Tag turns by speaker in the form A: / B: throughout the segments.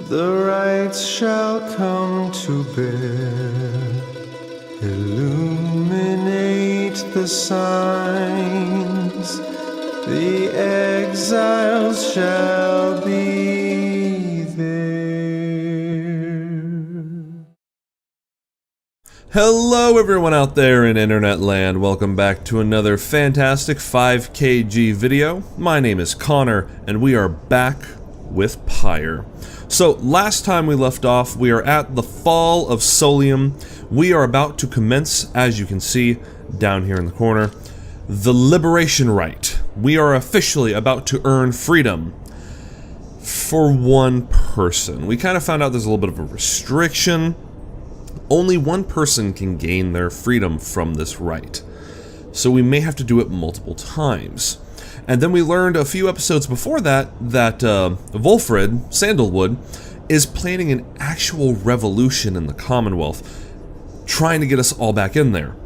A: the rites shall come to bear, illuminate the signs, the exiles shall be there.
B: Hello everyone out there in internet land, welcome back to another fantastic 5kg video. My name is Connor, and we are back with PYRE. So, last time we left off, we are at the Fall of Solium. We are about to commence, as you can see, down here in the corner, the Liberation Rite. We are officially about to earn freedom for one person. We kind of found out there's a little bit of a restriction. Only one person can gain their freedom from this rite, so we may have to do it multiple times. And then we learned a few episodes before that Volfred, Sandalwood, is planning an actual revolution in the Commonwealth, trying to get us all back in there.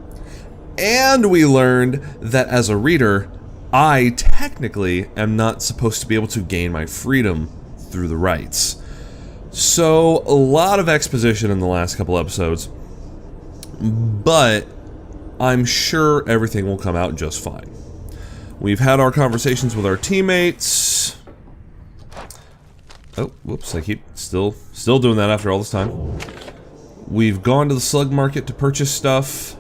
B: And we learned that as a reader, I technically am not supposed to be able to gain my freedom through the rites. So, a lot of exposition in the last couple episodes, but I'm sure everything will come out just fine. We've had our conversations with our teammates. Oh, whoops, I keep still doing that after all this time. We've gone to the slug market to purchase stuff.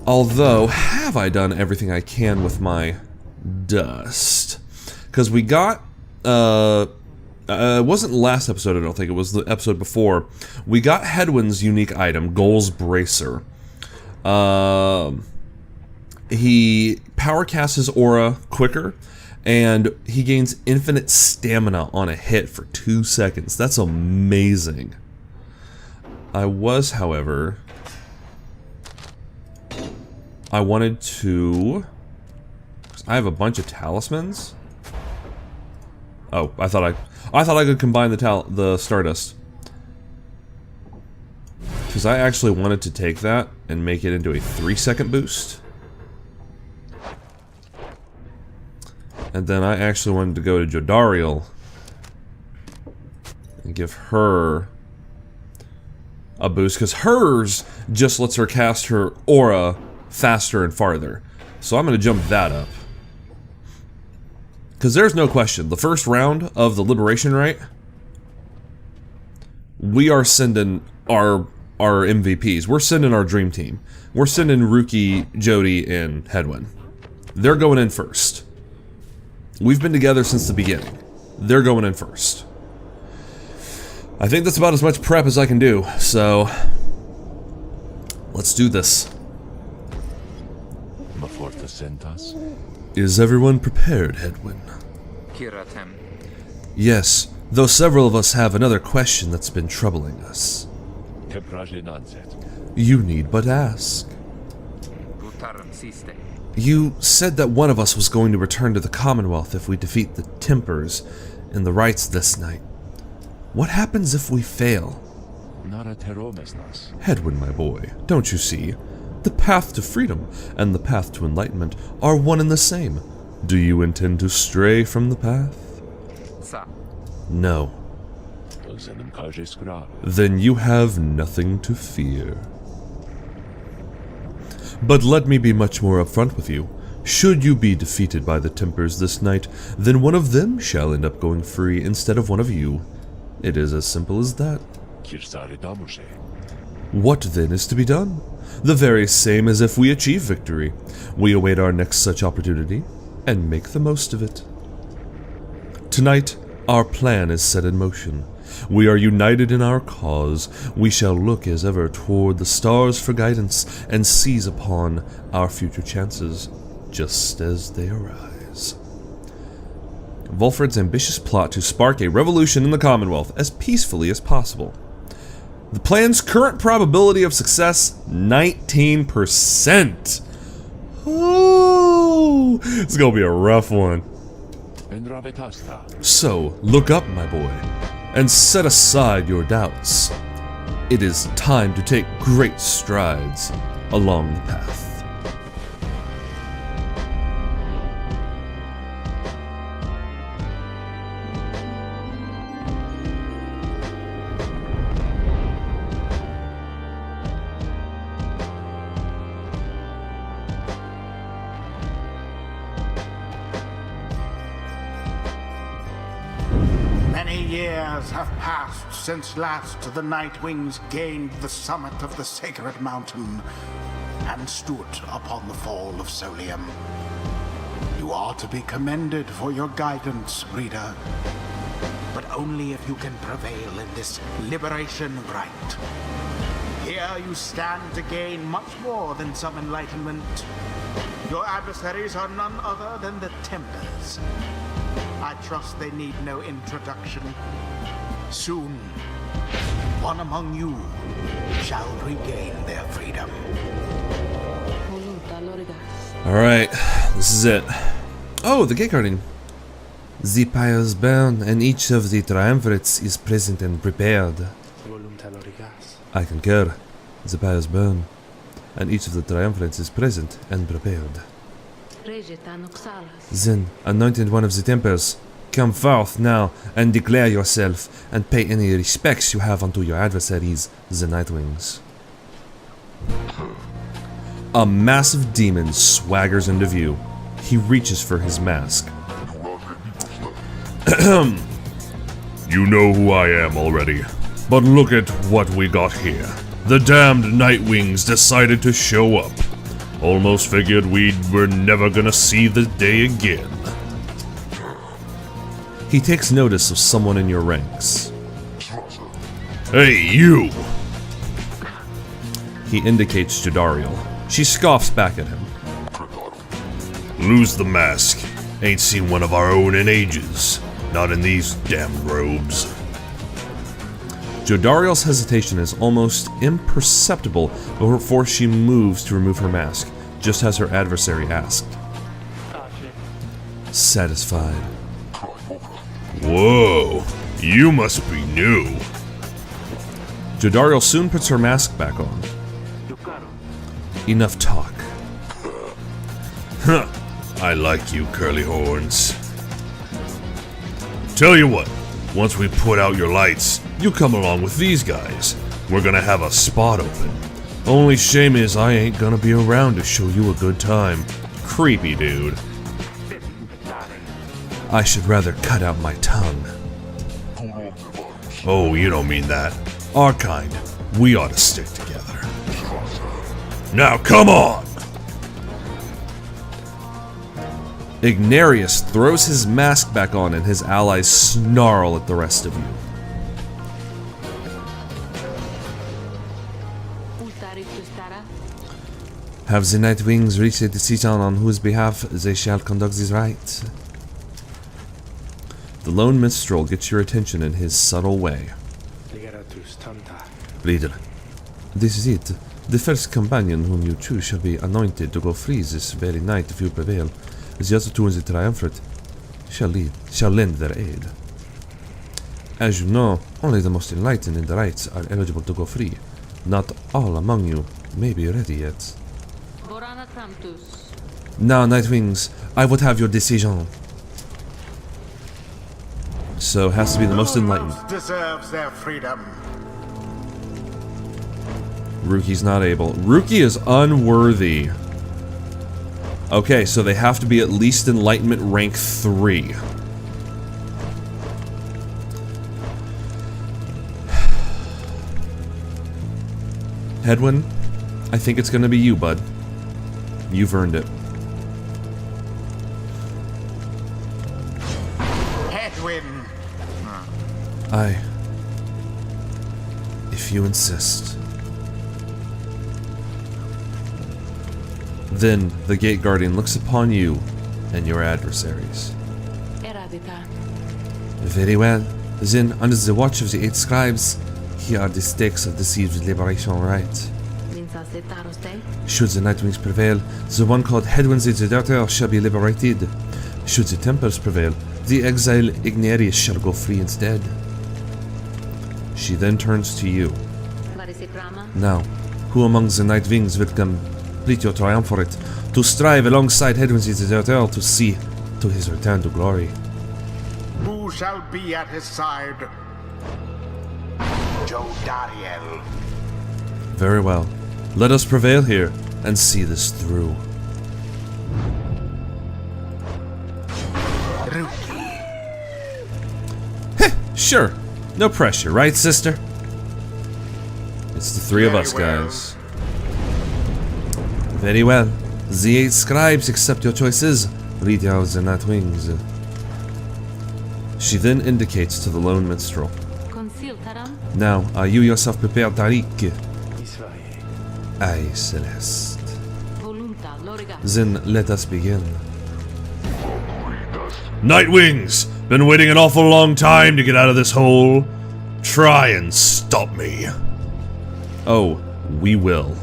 B: Although, have I done everything I can with my dust? Because we got, it wasn't last episode, I don't think, it was the episode before. We got Hedwyn's unique item, Goal's Bracer. He power casts his aura quicker, and he gains infinite stamina on a hit for 2 seconds. That's amazing. I wanted to... I have a bunch of talismans. Oh, I thought I could combine the Stardust. Because I actually wanted to take that and make it into a 3-second boost. And then I actually wanted to go to Jodariel and give her a boost, because hers just lets her cast her aura faster and farther. So I'm going to jump that up. Because there's no question, the first round of the Liberation Rite, we are sending our MVPs. We're sending our dream team. We're sending Ruki, Jody, and Hedwyn. They're going in first. We've been together since the beginning. They're going in first. I think that's about as much prep as I can do, so let's do this. Is everyone prepared, Hedwyn? Yes, though several of us have another question that's been troubling us. You need but ask. You said that one of us was going to return to the Commonwealth if we defeat the Tempers in the rites this night. What happens if we fail? Hedwyn, my boy, don't you see? The path to freedom and the path to enlightenment are one and the same. Do you intend to stray from the path? No. Then you have nothing to fear. But let me be much more upfront with you. Should you be defeated by the Tempers this night, then one of them shall end up going free instead of one of you. It is as simple as that. What then is to be done? The very same as if we achieve victory. We await our next such opportunity, and make the most of it. Tonight, our plan is set in motion. We are united in our cause. We shall look as ever toward the stars for guidance, and seize upon our future chances, just as they arise. Volfred's ambitious plot to spark a revolution in the Commonwealth as peacefully as possible. The plan's current probability of success, 19%. Oh, it's gonna be a rough one. So, look up, my boy, and set aside your doubts. It is time to take great strides along the path.
C: Many years have passed since last the Nightwings gained the summit of the sacred mountain and stood upon the fall of Solium. You are to be commended for your guidance, reader, but only if you can prevail in this liberation rite. Here you stand to gain much more than some enlightenment. Your adversaries are none other than the Tempers. I trust they need no introduction. Soon, one among you shall regain their freedom.
B: Alright, this is it. Oh, the gate guardian. The pyres burn, and each of the triumvirates is present and prepared. I concur. The pyres burn, and each of the triumvirates is present and prepared. Then, anointed one of the Tempers, come forth now and declare yourself, and pay any respects you have unto your adversaries, the Nightwings. A massive demon swaggers into view. He reaches for his mask.
D: You know who I am already, but look at what we got here. The damned Nightwings decided to show up. Almost figured we were never gonna see the day again.
B: He takes notice of someone in your ranks.
D: Hey, you!
B: He indicates Jadariel. She scoffs back at him.
D: Lose the mask. Ain't seen one of our own in ages. Not in these damn robes.
B: Jodariel's hesitation is almost imperceptible before she moves to remove her mask, just as her adversary asked. Satisfied.
D: Whoa, you must be new.
B: Jodariel soon puts her mask back on. Enough talk.
D: Huh, I like you, curly horns. Tell you what, once we put out your lights, you come along with these guys. We're gonna have a spot open. Only shame is I ain't gonna be around to show you a good time. Creepy dude.
B: I should rather cut out my tongue.
D: Oh, you don't mean that. Our kind, we ought to stick together. Now come on!
B: Ignarius throws his mask back on and his allies snarl at the rest of you. Have the Nightwings reached a decision on whose behalf they shall conduct this rite? The lone minstrel gets your attention in his subtle way. Reader, this is it. The first companion whom you choose shall be anointed to go free this very night if you prevail. The other two in the triumvirate shall lend their aid. As you know, only the most enlightened in the rites are eligible to go free. Not all among you may be ready yet. Now, Nightwings, I would have your decision. So, has to be the most enlightened.
C: Deserves their freedom.
B: Ruki's not able. Ruki is unworthy. Okay, so they have to be at least Enlightenment rank 3. Hedwin, I think it's gonna be you, bud. You've earned it.
C: Hedwin.
B: If you insist. Then the Gate Guardian looks upon you and your adversaries. Very well. Then, under the watch of the 8 scribes, here are the stakes of the Rite of Liberation rite. Should the Nightwings prevail, the one called Hedwin the Deserter shall be liberated. Should the Tempers prevail, the exile Ignarius shall go free instead. She then turns to you. Now, who among the Nightwings will complete your triumvirate to strive alongside Hedwin the Deserter to see to his return to glory?
C: Who shall be at his side? Jodariel.
B: Very well. Let us prevail here and see this through.
C: Ruki.
B: Sure. No pressure, right, sister? It's the three of us, guys. Very well. The 8 scribes accept your choices. Read out the Nightwings. She then indicates to the lone minstrel. Now, are you yourself prepared, Tariq? Aye, Celeste. Then let us begin.
D: Nightwings! Been waiting an awful long time to get out of this hole. Try and stop me.
B: Oh, we will.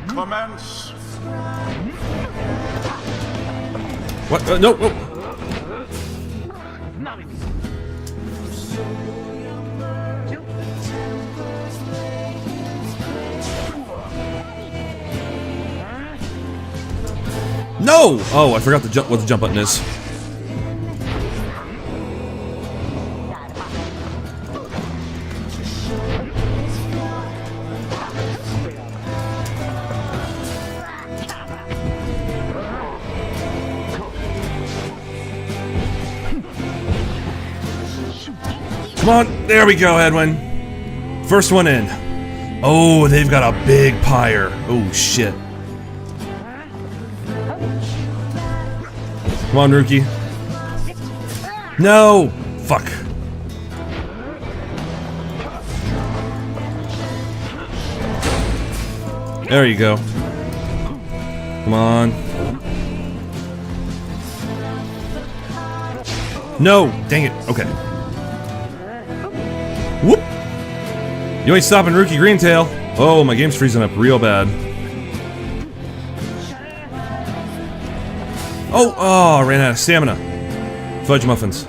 C: Commence.
B: What? No! Oh. No! Oh, I forgot what the jump button is. Come on, there we go, Edwin. First one in. Oh, they've got a big pyre. Oh, shit. Come on, Rookie. No! Fuck. There you go. Come on. No! Dang it. Okay. Whoop! You ain't stopping Rookie Greentail. Oh, my game's freezing up real bad. Oh, I ran out of stamina. Fudge muffins.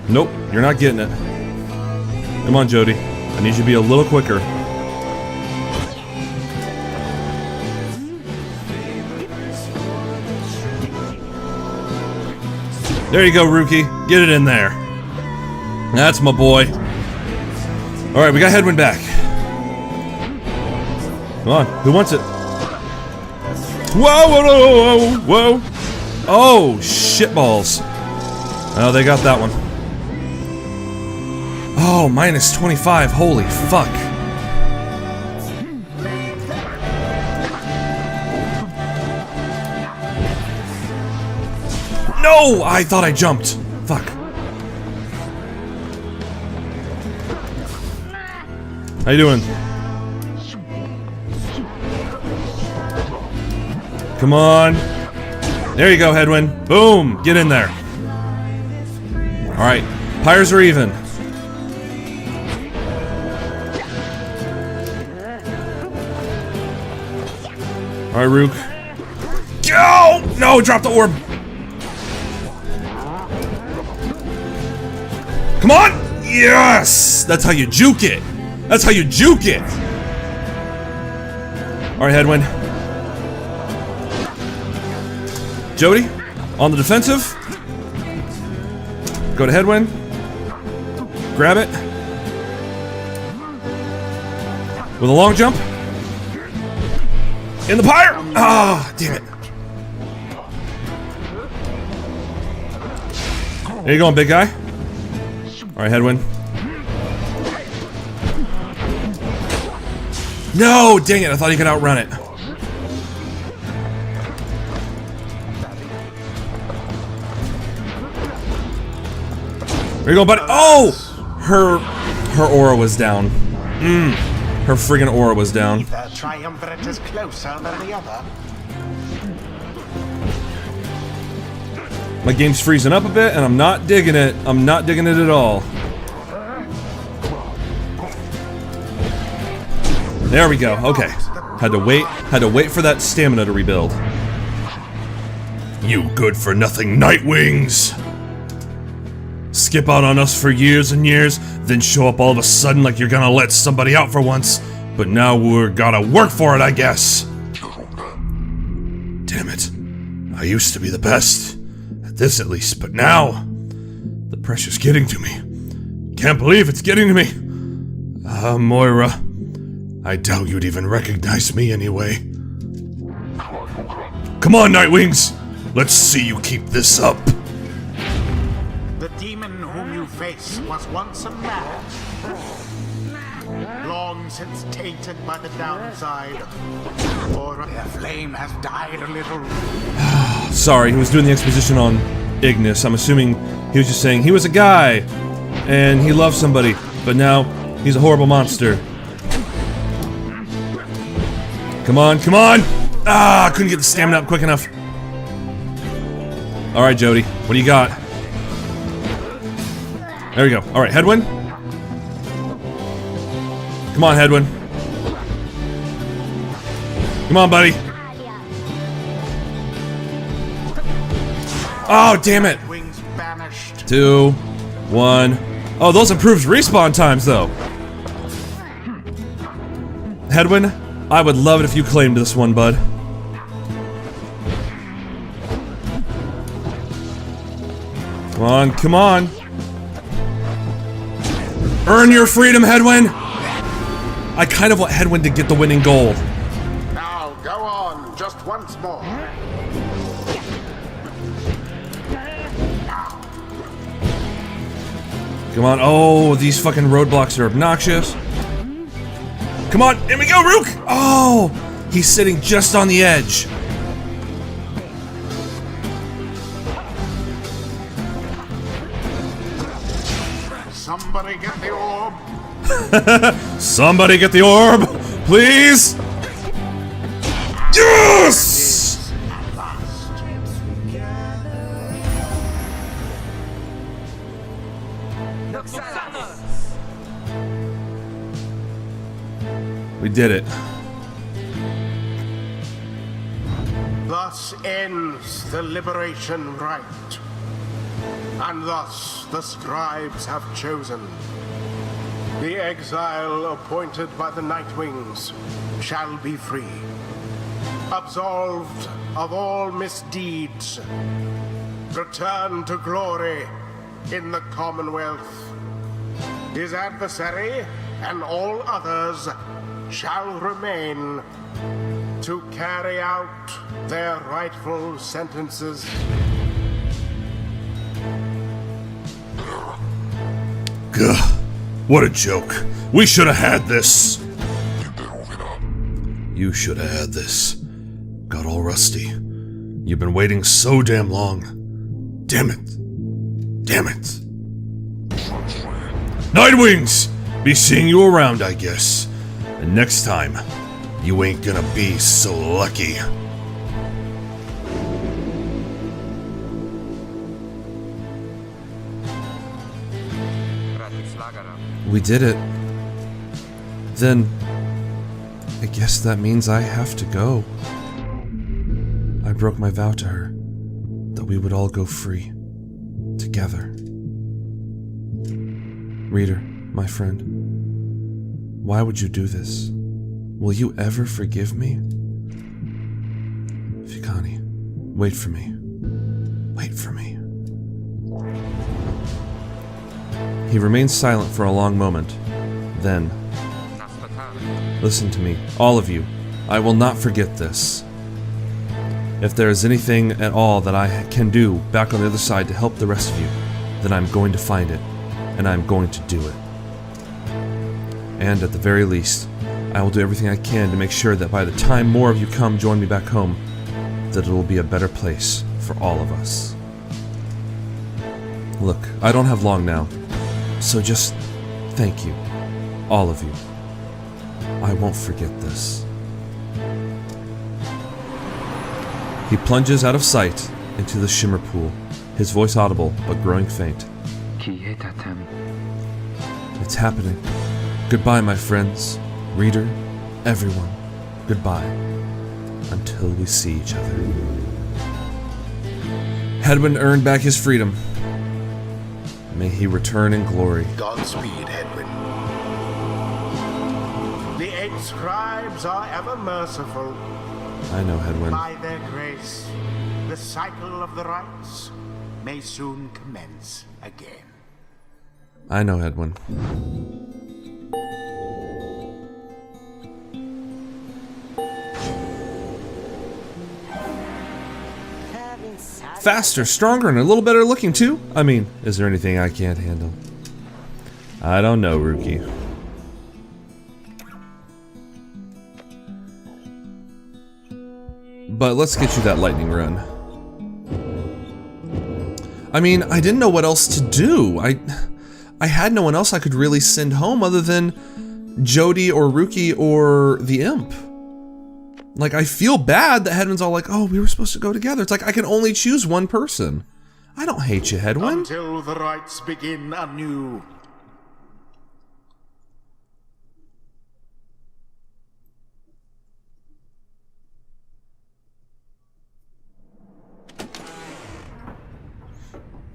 B: Nope, you're not getting it. Come on, Jody. I need you to be a little quicker. There you go, Rookie. Get it in there. That's my boy. Alright, we got Headwind back. Come on, who wants it? Whoa, whoa, whoa, whoa, whoa. Oh, shitballs. Oh, they got that one. Oh, minus 25. Holy fuck. No! I thought I jumped. Fuck. How you doing? Come on. There you go, Headwind. Boom! Get in there. Alright. Pyres are even. Alright, Rook. Go! No! Drop the orb! Come on! Yes! That's how you juke it! That's how you juke it! Alright, Headwind. Jody, on the defensive. Go to Headwind. Grab it. With a long jump. In the pyre! Ah, damn it. There you going, big guy. Alright, Headwind. No, dang it, I thought he could outrun it. There you go, buddy. Oh! Her aura was down. Her friggin' aura was down.
C: The triumvirate is closer than the other.
B: My game's freezing up a bit, and I'm not digging it. I'm not digging it at all. There we go. Okay. Had to wait for that stamina to rebuild.
D: You good-for-nothing Nightwings! Skip out on us for years and years, then show up all of a sudden like you're gonna let somebody out for once. But now we're gotta work for it, I guess. Damn it. I used to be the best. At this at least, but now... the pressure's getting to me. Can't believe it's getting to me. Moira. I doubt you'd even recognize me anyway. Come on, Nightwings! Let's see you keep this up.
C: The demon whom you face was once a man, long since tainted by the downside, or their flame has died a little.
B: Sorry, he was doing the exposition on Ignis. I'm assuming he was just saying he was a guy and he loved somebody, but now he's a horrible monster. Come on, come on! Ah, I couldn't get the stamina up quick enough. Alright, Jody, what do you got? There we go. Alright, Headwind. Come on, Headwind. Come on, buddy. Oh, damn it.
C: Wings banished.
B: 2, 1. Oh, those improves respawn times, though. Headwind, I would love it if you claimed this one, bud. Come on, come on. Earn your freedom, Headwind. I kind of want Headwind to get the winning goal.
C: Now, go on, just once more.
B: Come on. Oh, these fucking roadblocks are obnoxious. Come on, here we go, Rook! Oh, he's sitting just on the edge.
C: Somebody get the orb.
B: Somebody get the orb, please! Yes!
C: At last.
B: We did it.
C: Thus ends the Liberation Rite. And thus the scribes have chosen. The exile appointed by the Nightwings shall be free, absolved of all misdeeds, return to glory in the Commonwealth. His adversary and all others shall remain to carry out their rightful sentences.
D: Gah, what a joke. We should have had this. You should have had this. Got all rusty. You've been waiting so damn long. Damn it. Damn it. Nightwings! Be seeing you around, I guess. And next time, you ain't gonna be so lucky.
B: We did it. Then, I guess that means I have to go. I broke my vow to her, that we would all go free, together. Reader, my friend, why would you do this? Will you ever forgive me? Fikani, wait for me. Wait for me. He remained silent for a long moment. Then, listen to me, all of you. I will not forget this. If there is anything at all that I can do back on the other side to help the rest of you, then I'm going to find it, and I'm going to do it. And at the very least, I will do everything I can to make sure that by the time more of you come join me back home, that it will be a better place for all of us. Look, I don't have long now. So just thank you, all of you. I won't forget this. He plunges out of sight into the shimmer pool, his voice audible but growing faint. It's happening. Goodbye, my friends, reader, everyone. Goodbye. Until we see each other. Hedwin earned back his freedom. May he return in glory.
C: Godspeed, Hedwin. The 8 scribes are ever merciful.
B: I know, Hedwin.
C: By their grace, the cycle of the rites may soon commence again.
B: I know, Hedwin. Faster, stronger, and a little better looking too? I mean, is there anything I can't handle? I don't know, Rookie. But let's get you that lightning run. I mean, I didn't know what else to do. I had no one else I could really send home other than Jody or Rookie or the Imp. Like, I feel bad that Hedwin's all like, oh, we were supposed to go together. It's like, I can only choose one person. I don't hate you, Hedwin.
C: Until the rites begin anew.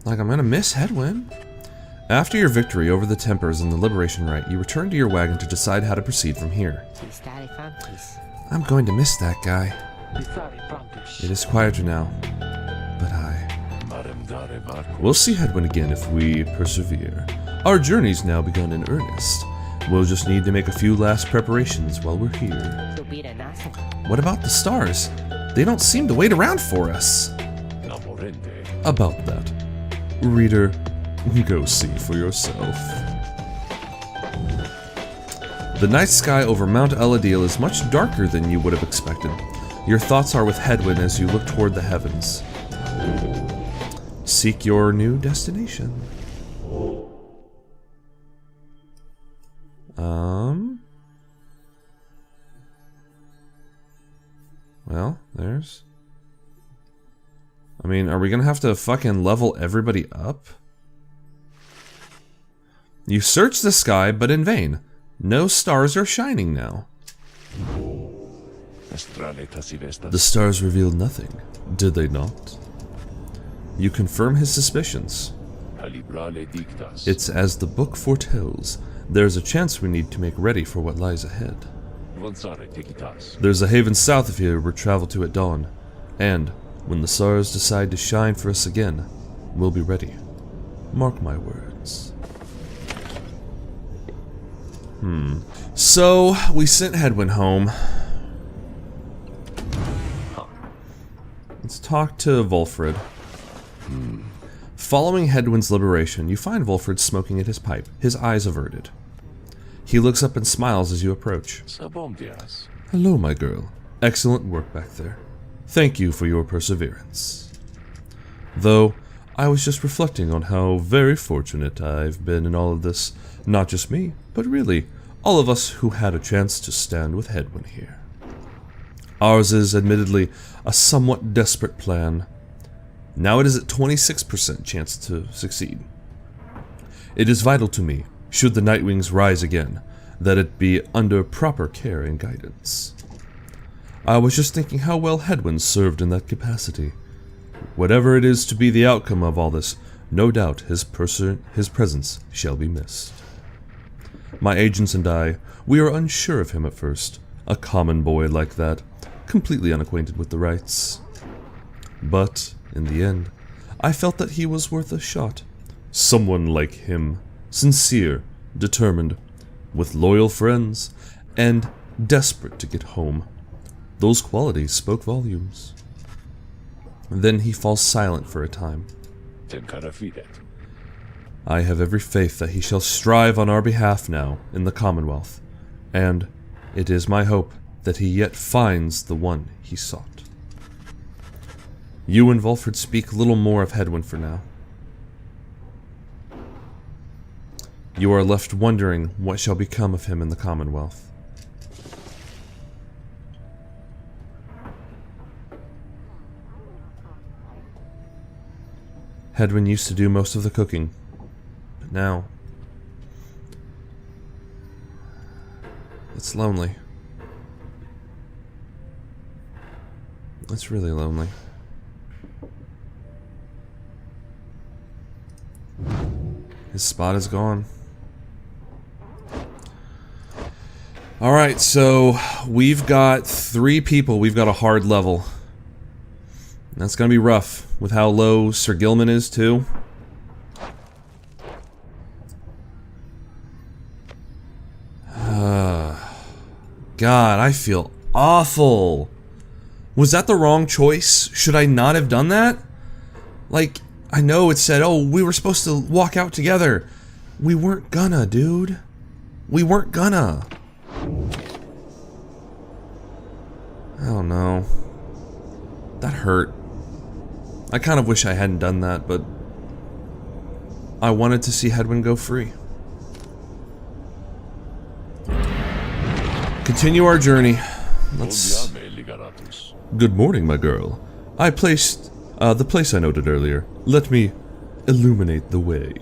B: Like, I'm gonna miss Hedwin. After your victory over the Tempers and the Liberation Rite, you return to your wagon to decide how to proceed from here. I'm going to miss that guy. It is quieter now, but we'll see Hedwin again if we persevere. Our journey's now begun in earnest. We'll just need to make a few last preparations while we're here. What about the stars? They don't seem to wait around for us. About that, reader, go see for yourself. The night sky over Mount Eladil is much darker than you would have expected. Your thoughts are with Hedwin as you look toward the heavens. Seek your new destination. Well, there's... I mean, are we gonna have to fucking level everybody up? You search the sky, but in vain. No stars are shining now. The stars revealed nothing, did they not? You confirm his suspicions. It's as the book foretells. There's a chance we need to make ready for what lies ahead. There's a haven south of here we'll travel to at dawn, and when the stars decide to shine for us again, we'll be ready. Mark my words. So, we sent Hedwin home. Let's talk to Volfred. Following Hedwin's liberation, you find Volfred smoking at his pipe, his eyes averted. He looks up and smiles as you approach. Hello, my girl. Excellent work back there. Thank you for your perseverance. Though, I was just reflecting on how very fortunate I've been in all of this. Not just me, but really, all of us who had a chance to stand with Hedwin here. Ours is, admittedly, a somewhat desperate plan. Now it is at 26% chance to succeed. It is vital to me, should the Nightwings rise again, that it be under proper care and guidance. I was just thinking how well Hedwin served in that capacity. Whatever it is to be the outcome of all this, no doubt his presence shall be missed. My agents and I, we were unsure of him at first, a common boy like that, completely unacquainted with the rites. But, in the end, I felt that he was worth a shot. Someone like him, sincere, determined, with loyal friends, and desperate to get home. Those qualities spoke volumes. Then he falls silent for a time. I have every faith that he shall strive on our behalf now in the Commonwealth, and it is my hope that he yet finds the one he sought. You and Volfred speak little more of Hedwin for now. You are left wondering what shall become of him in the Commonwealth. Hedwin used to do most of the cooking, but now it's lonely. It's really lonely. His spot is gone. Alright, so we've got 3 people we've got a hard level. That's gonna be rough, with how low Sir Gilman is, too. God, I feel awful. Was that the wrong choice? Should I not have done that? Like, I know it said, oh, we were supposed to walk out together. We weren't gonna, dude. We weren't gonna. Oh no. That hurt. I kind of wish I hadn't done that, but I wanted to see Hedwyn go free. Continue our journey. Let's... Good morning, my girl. I placed the place I noted earlier. Let me illuminate the way.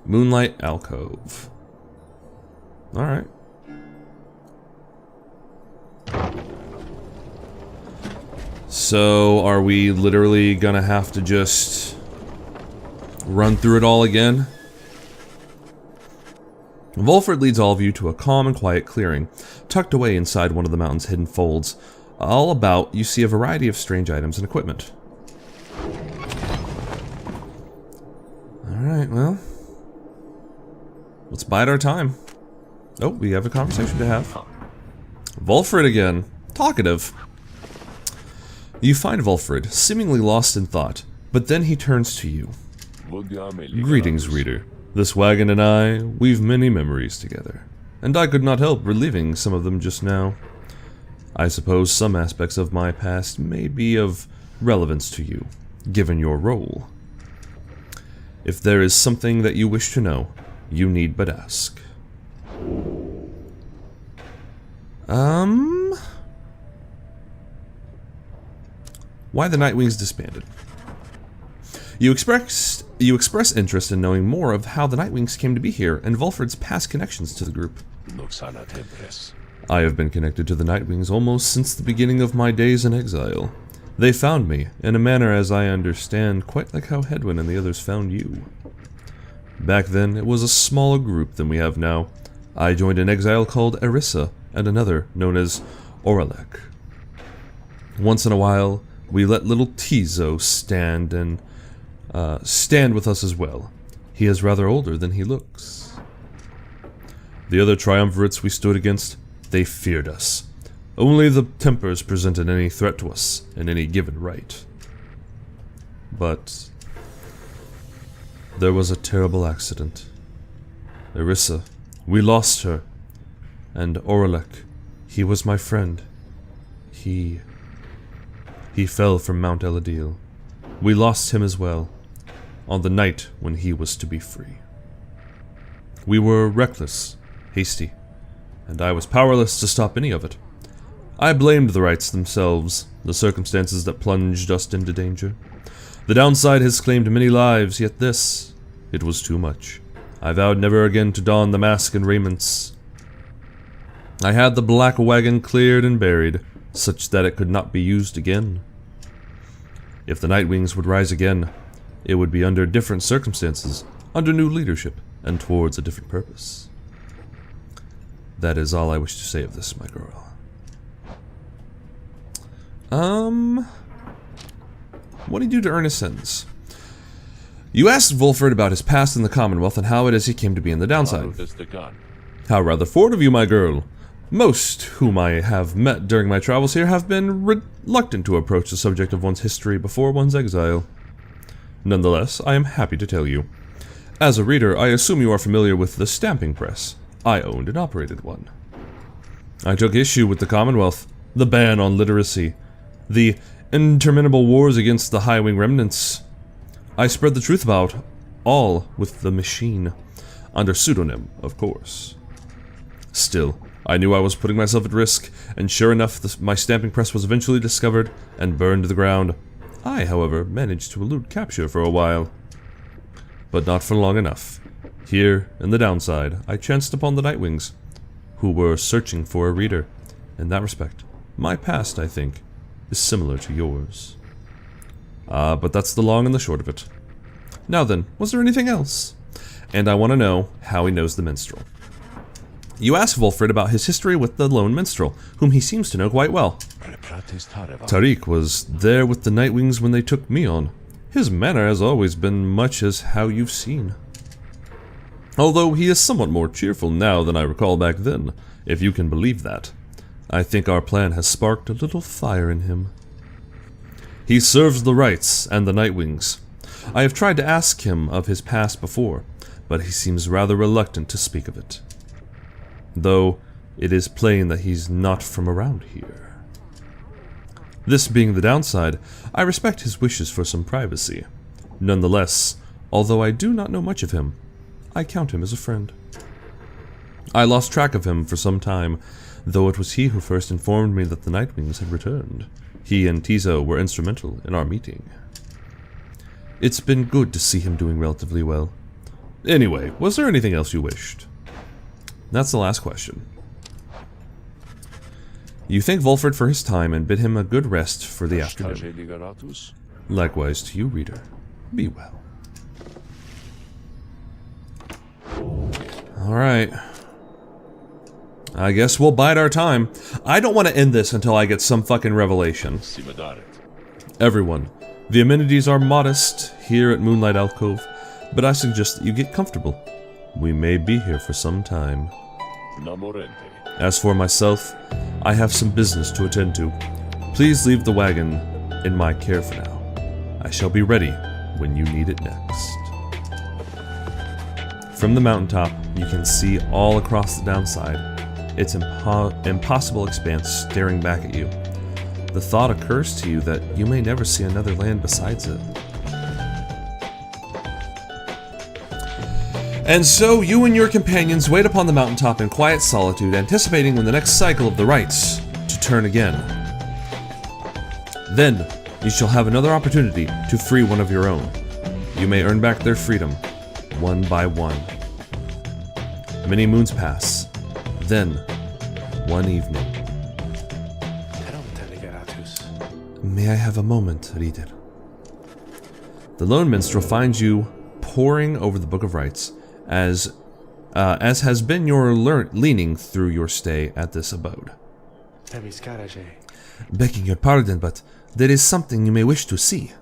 B: Moonlight alcove. Alright. So, are we literally gonna have to just run through it all again? Volfred leads all of you to a calm and quiet clearing, tucked away inside one of the mountain's hidden folds. All about, you see a variety of strange items and equipment. Alright, well, let's bide our time. Oh, we have a conversation to have. Volfred again. Talkative. You find Volfred, seemingly lost in thought, but then he turns to you. Greetings, reader. This wagon and I, we've many memories together, and I could not help reliving some of them just now. I suppose some aspects of my past may be of relevance to you, given your role. If there is something that you wish to know, you need but ask. Why the Nightwings disbanded? You express interest in knowing more of how the Nightwings came to be here and Volfred's past connections to the group. I have been connected to the Nightwings almost since the beginning of my days in exile. They found me, in a manner as I understand, quite like how Hedwyn and the others found you. Back then, it was a smaller group than we have now. I joined an exile called Erissa, and another known as Oralek. Once in a while, we let little Tizo stand with us as well. He is rather older than he looks. The other triumvirates we stood against, they feared us. Only the Tempers presented any threat to us in any given right. But there was a terrible accident. Erissa, we lost her. And Oralek, he was my friend. He fell from Mount Eladil. We lost him as well, on the night when he was to be free. We were reckless, hasty, and I was powerless to stop any of it. I blamed the rites themselves, the circumstances that plunged us into danger. The downside has claimed many lives, yet this, it was too much. I vowed never again to don the mask and raiments. I had the black wagon cleared and buried, such that it could not be used again. If the Nightwings would rise again, it would be under different circumstances, under new leadership, and towards a different purpose. That is all I wish to say of this, my girl. What did you do to earn his sentence? You asked Volfred about his past in the Commonwealth and how it is he came to be in the downside. How rather forward of you, my girl. Most whom I have met during my travels here have been reluctant to approach the subject of one's history before one's exile. Nonetheless, I am happy to tell you. As a reader, I assume you are familiar with the stamping press. I owned and operated one. I took issue with the Commonwealth, the ban on literacy, the interminable wars against the High Wing remnants. I spread the truth about all with the machine, under pseudonym, of course. Still, I knew I was putting myself at risk, and sure enough, my stamping press was eventually discovered and burned to the ground. I, however, managed to elude capture for a while. But not for long enough. Here, in the downside, I chanced upon the Nightwings, who were searching for a reader. In that respect, my past, I think, is similar to yours. But that's the long and the short of it. Now then, was there anything else? And I want to know how he knows the minstrel. You ask Volfred about his history with the lone minstrel, whom he seems to know quite well. Tariq was there with the Nightwings when they took me on. His manner has always been much as how you've seen. Although he is somewhat more cheerful now than I recall back then, if you can believe that. I think our plan has sparked a little fire in him. He serves the Rites and the Nightwings. I have tried to ask him of his past before, but he seems rather reluctant to speak of it. Though it is plain that he's not from around here. This being the downside, I respect his wishes for some privacy. Nonetheless, although I do not know much of him, I count him as a friend. I lost track of him for some time, though it was he who first informed me that the Nightwings had returned. He and Tizo were instrumental in our meeting. It's been good to see him doing relatively well. Anyway, was there anything else you wished? That's the last question. You thank Volfred for his time and bid him a good rest for the afternoon. Likewise to you, reader. Be well. Alright. I guess we'll bide our time. I don't want to end this until I get some fucking revelation. Everyone, the amenities are modest here at Moonlight Alcove, but I suggest that you get comfortable. We may be here for some time. As for myself, I have some business to attend to. Please leave the wagon in my care for now. I shall be ready when you need it next. From the mountaintop, you can see all across the downside. It's impossible expanse staring back at you. The thought occurs to you that you may never see another land besides it. And so you and your companions wait upon the mountaintop in quiet solitude, anticipating when the next cycle of the rites to turn again. Then you shall have another opportunity to free one of your own. You may earn back their freedom, one by one. Many moons pass. Then, one evening. May I have a moment, reader? The lone minstrel finds you poring over the Book of Rites, as has been your leaning through your stay at this abode. Begging your pardon, but there is something you may wish to see.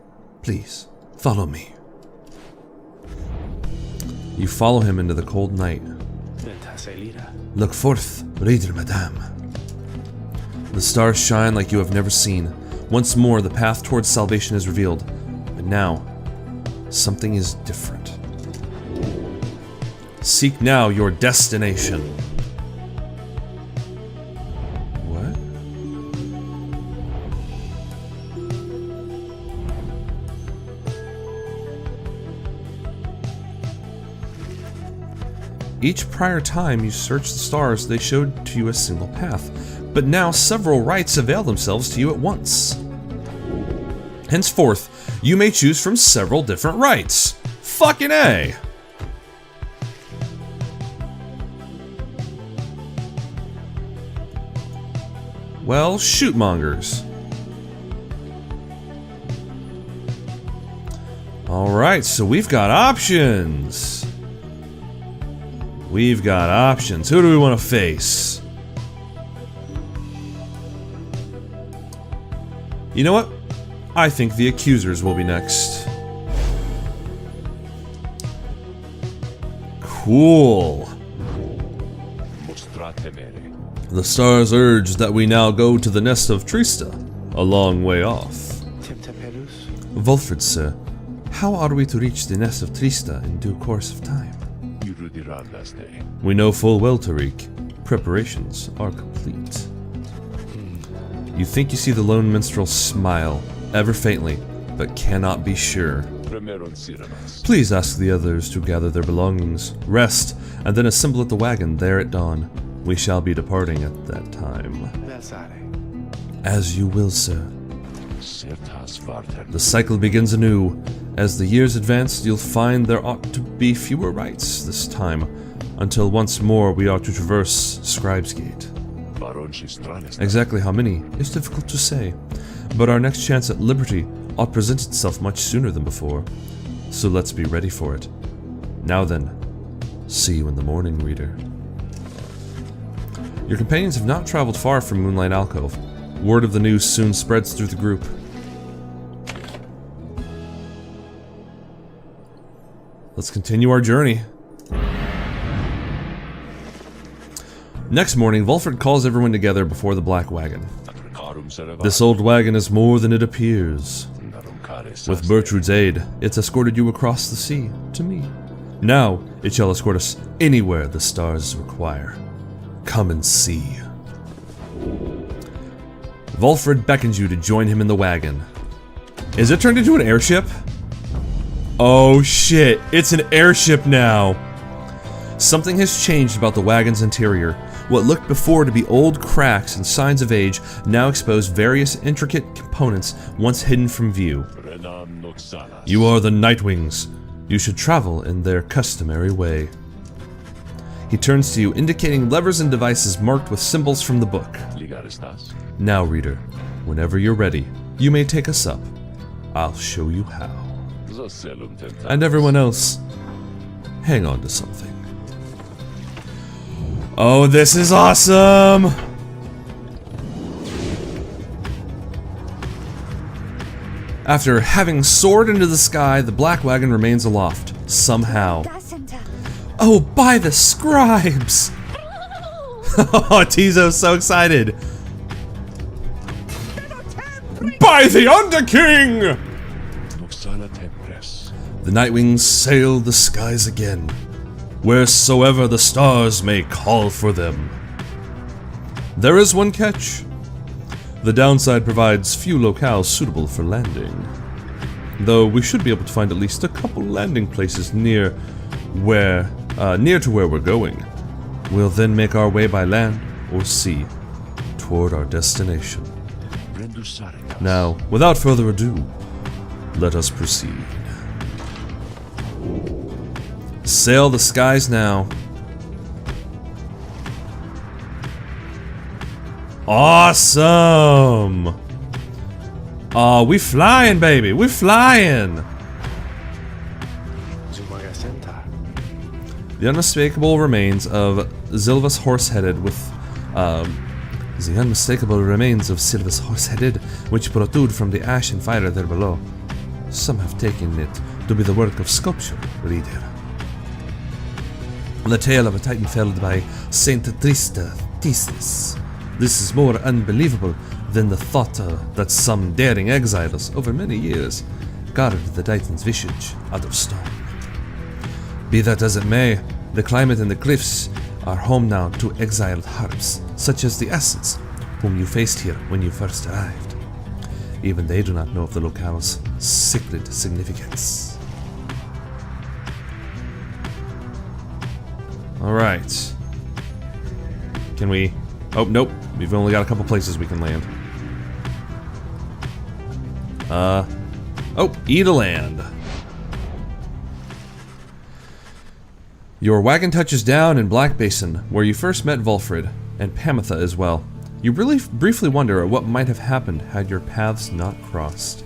B: Please, follow me. You follow him into the cold night. Look forth, reader madame. The stars shine like you have never seen. Once more, the path towards salvation is revealed. But now, something is different. Seek now your destination. What? Each prior time you searched the stars, they showed to you a single path, but now several rites avail themselves to you at once. Henceforth, you may choose from several different rites. Fucking A! Well, shootmongers. Alright, so we've got options. We've got options. Who do we want to face? You know what? I think the accusers will be next. Cool. The stars urge that we now go to the nest of Trista, a long way off. Volfred, sir, how are we to reach the nest of Trista in due course of time? We know full well, Tariq. Preparations are complete. You think you see the lone minstrel smile, ever faintly, but cannot be sure. Please ask the others to gather their belongings, rest, and then assemble at the wagon there at dawn. We shall be departing at that time. As you will, sir. The cycle begins anew. As the years advance, you'll find there ought to be fewer rites this time, until once more we are to traverse Scribe's Gate. Exactly how many is difficult to say, but our next chance at liberty ought present itself much sooner than before, so let's be ready for it. Now then, see you in the morning, reader. Your companions have not traveled far from Moonlight Alcove. Word of the news soon spreads through the group. Let's continue our journey. Next morning, Volfred calls everyone together before the black wagon. This old wagon is more than it appears. With Bertrud's aid, it's escorted you across the sea to me. Now, it shall escort us anywhere the stars require. Come and see. Volfred beckons you to join him in the wagon. Is it turned into an airship? Oh shit, it's an airship now! Something has changed about the wagon's interior. What looked before to be old cracks and signs of age now expose various intricate components once hidden from view. You are the Nightwings. You should travel in their customary way. He turns to you, indicating levers and devices marked with symbols from the book. Now, reader, whenever you're ready, you may take us up. I'll show you how. And everyone else, hang on to something. Oh, this is awesome! After having soared into the sky, the black wagon remains aloft, somehow. Oh, by the scribes! Oh, Tizo's so excited! By the Underking! The Nightwings sail the skies again, wheresoever the stars may call for them. There is one catch. The downside provides few locales suitable for landing. Though we should be able to find at least a couple landing places near to where we're going. We'll then make our way by land or sea toward our destination. Now, without further ado, let us proceed. Sail the skies now. Awesome! Aw, we flying, baby! We flying! The unmistakable remains of Silvus Horse-Headed which protrude from the ash and fire there below. Some have taken it to be the work of sculpture, reader. The tale of a titan felled by Saint Trista Thesis. This is more unbelievable than the thought that some daring exiles over many years carved the titan's visage out of stone. Be that as it may, the climate and the cliffs are home now to exiled harps, such as the Acids, whom you faced here when you first arrived. Even they do not know of the locale's secret significance. Alright. Can we... Oh, nope. We've only got a couple places we can land. Oh, Edeland. Your wagon touches down in Black Basin, where you first met Volfred, and Pamitha as well. You really briefly wonder what might have happened had your paths not crossed.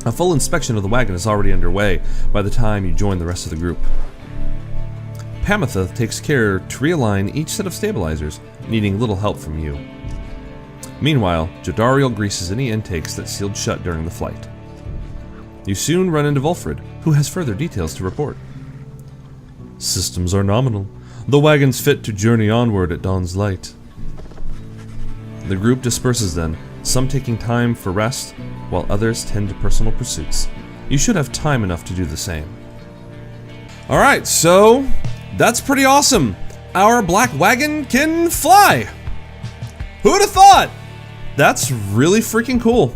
B: A full inspection of the wagon is already underway by the time you join the rest of the group. Pamitha takes care to realign each set of stabilizers, needing little help from you. Meanwhile, Jodariel greases any intakes that sealed shut during the flight. You soon run into Volfred, who has further details to report. Systems are nominal. The wagon's fit to journey onward at dawn's light. The group disperses then, some taking time for rest, while others tend to personal pursuits. You should have time enough to do the same. Alright, so that's pretty awesome. Our black wagon can fly! Who'd have thought? That's really freaking cool.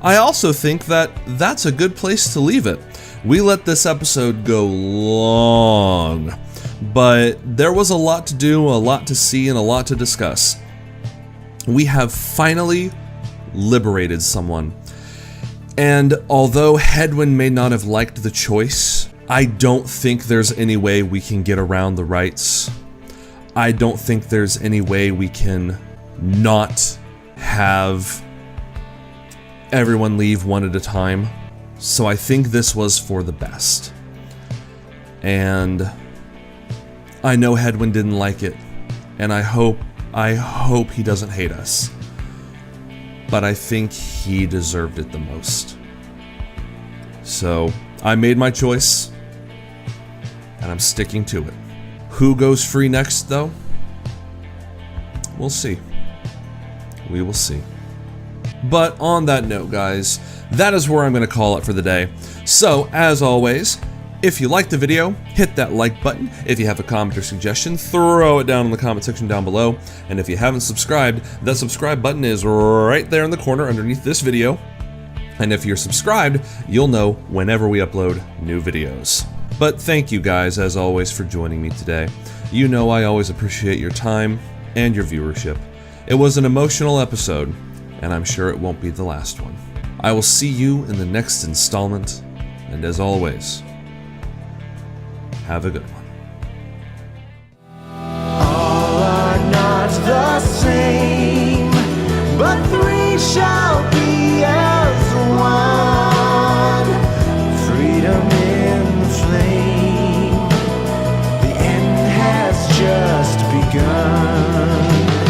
B: I also think that that's a good place to leave it. We let this episode go long, but there was a lot to do, a lot to see, and a lot to discuss. We have finally liberated someone. And although Hedwyn may not have liked the choice, I don't think there's any way we can get around the rights. I don't think there's any way we can not have everyone leave one at a time. So I think this was for the best. And I know Hedwyn didn't like it, and I hope he doesn't hate us. But I think he deserved it the most. So I made my choice, and I'm sticking to it. Who goes free next, though? We'll see. We will see. But on that note, guys, that is where I'm going to call it for the day. So, as always, if you liked the video, hit that like button. If you have a comment or suggestion, throw it down in the comment section down below. And if you haven't subscribed, that subscribe button is right there in the corner underneath this video. And if you're subscribed, you'll know whenever we upload new videos. But thank you guys, as always, for joining me today. You know I always appreciate your time and your viewership. It was an emotional episode, and I'm sure it won't be the last one. I will see you in the next installment, and as always, have a good one.
A: All are not the same, but three shall be as one. Freedom in the flame, the end has just begun.